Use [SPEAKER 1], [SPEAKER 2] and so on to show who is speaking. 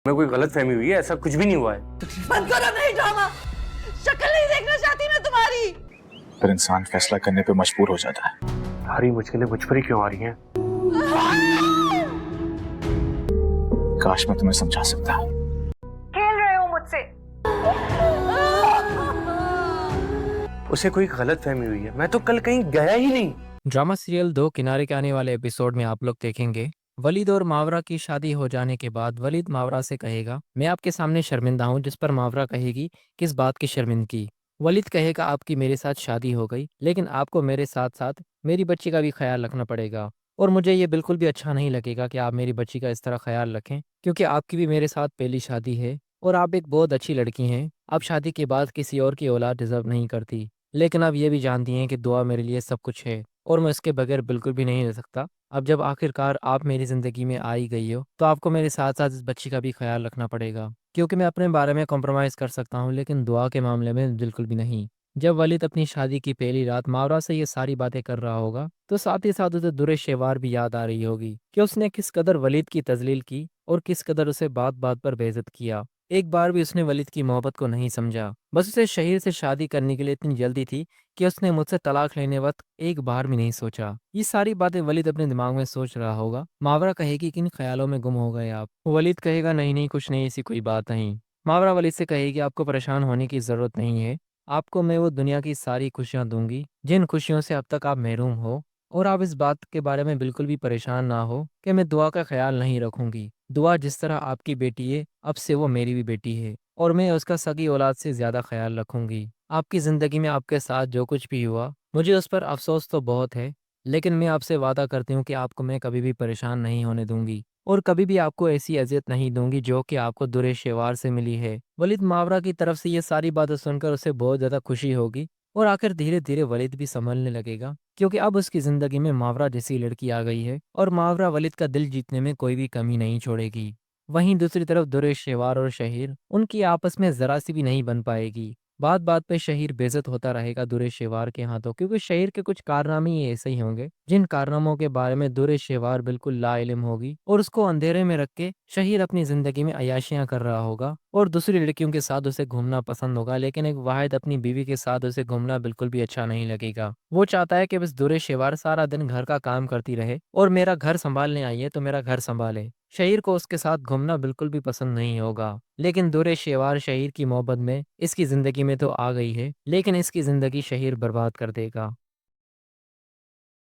[SPEAKER 1] मैं कोई गलत फहमी हुई है, ऐसा कुछ भी नहीं हुआ है।
[SPEAKER 2] बंद करो नहीं ड्रामा। शक्ल नहीं देखना चाहती मैं तुम्हारी।
[SPEAKER 3] पर इंसान फैसला करने पे मजबूर हो जाता है।
[SPEAKER 1] सारी मुश्किलें मुझ पर ही क्यों आ रही हैं?
[SPEAKER 3] काश मैं तुम्हें समझा सकता।
[SPEAKER 2] खेल रहे हो मुझसे।
[SPEAKER 1] उसे कोई गलत फहमी हुई है, मैं तो कल कहीं गया ही नहीं।
[SPEAKER 4] ड्रामा सीरियल दो किनारे के आने वाले एपिसोड में आप लोग देखेंगे वलीद और मावरा की शादी हो जाने के बाद वलीद मावरा से कहेगा मैं आपके सामने शर्मिंदा हूँ, जिस पर मावरा कहेगी किस बात की शर्मिंदगी। वलीद कहेगा आपकी मेरे साथ शादी हो गई, लेकिन आपको मेरे साथ साथ मेरी बच्ची का भी ख्याल रखना पड़ेगा, और मुझे ये बिल्कुल भी अच्छा नहीं लगेगा कि आप मेरी बच्ची का इस तरह ख्याल रखें, क्योंकि आपकी भी मेरे साथ पहली शादी है और आप एक बहुत अच्छी लड़की हैं। आप शादी के बाद किसी और की औलाद डिजर्व नहीं करती, लेकिन आप ये भी जानती हैं कि दुआ मेरे लिए सब कुछ है और मैं इसके बगैर बिल्कुल भी नहीं रह सकता। अब जब आखिरकार आप मेरी ज़िंदगी में आ ही गई हो, तो आपको मेरे साथ साथ इस बच्ची का भी ख्याल रखना पड़ेगा, क्योंकि मैं अपने बारे में कॉम्प्रोमाइज़ कर सकता हूँ लेकिन दुआ के मामले में बिल्कुल भी नहीं। जब वलीद अपनी शादी की पहली रात मावरा से ये सारी बातें कर रहा होगा, तो साथ ही साथ उसे दुरे शेवार भी याद आ रही होगी कि उसने किस कदर वलीद की तजलील की और किस कदर उसे बात बात पर बेइज्जत किया। एक बार भी उसने वलीद की मोहब्बत को नहीं समझा, बस उसे शहीर से शादी करने के लिए इतनी जल्दी थी कि उसने मुझसे तलाक लेने वक्त एक बार भी नहीं सोचा। ये सारी बातें वलीद अपने दिमाग में सोच रहा होगा। मावरा कहेगी किन ख्यालों में गुम हो गए आप। वलीद कहेगा नहीं नहीं कुछ नहीं, ऐसी कोई बात नहीं। मावरा वलीद से कहेगी आपको परेशान होने की जरूरत नहीं है, आपको मैं वो दुनिया की सारी खुशियां दूंगी जिन खुशियों से अब तक आप महरूम हो, और आप इस बात के बारे में बिल्कुल भी परेशान ना हो कि मैं दुआ का ख्याल नहीं रखूंगी। दुआ जिस तरह आपकी बेटी है, अब से वो मेरी भी बेटी है और मैं उसका सगी औलाद से ज्यादा ख्याल रखूंगी। आपकी ज़िंदगी में आपके साथ जो कुछ भी हुआ, मुझे उस पर अफसोस तो बहुत है, लेकिन मैं आपसे वादा करती हूँ कि आपको मैं कभी भी परेशान नहीं होने दूंगी और कभी भी आपको ऐसी अजियत नहीं दूंगी जो कि आपको दुरे शेवार से मिली है। वलीद मावरा की तरफ से ये सारी बातें सुनकर उसे बहुत ज़्यादा खुशी होगी और आखिर धीरे धीरे वलीद भी संभलने लगेगा, क्योंकि अब उसकी ज़िंदगी में मावरा जैसी लड़की आ गई है और मावरा वलीद का दिल जीतने में कोई भी कमी नहीं छोड़ेगी। वहीं दूसरी तरफ दुरे शेवार और शहीर, उनकी आपस में जरा सी भी नहीं बन पाएगी। बात बात पे शहीर बेइज्जत होता रहेगा दुरे शेवार के हाथों, क्योंकि शहीर के कुछ कारनामे ही ऐसे ही होंगे जिन कारनामों के बारे में दुरे शेवार बिल्कुल लाइल्म होगी, और उसको अंधेरे में रख के शहीर अपनी जिंदगी में अयाशियां कर रहा होगा और दूसरी लड़कियों के साथ उसे घूमना पसंद होगा, लेकिन एक वाहिद अपनी बीवी के साथ उसे घूमना बिल्कुल भी अच्छा नहीं लगेगा। वो चाहता है कि बस दुरे शेवार सारा दिन घर का काम करती रहे और मेरा घर संभालने आई है तो मेरा घर संभाले। शहीर को उसके साथ घूमना बिल्कुल भी पसंद नहीं होगा, लेकिन दुरे शेवार शहीर की मोहब्बत में इसकी जिंदगी में तो आ गई है, लेकिन इसकी जिंदगी शहीर बर्बाद कर देगा।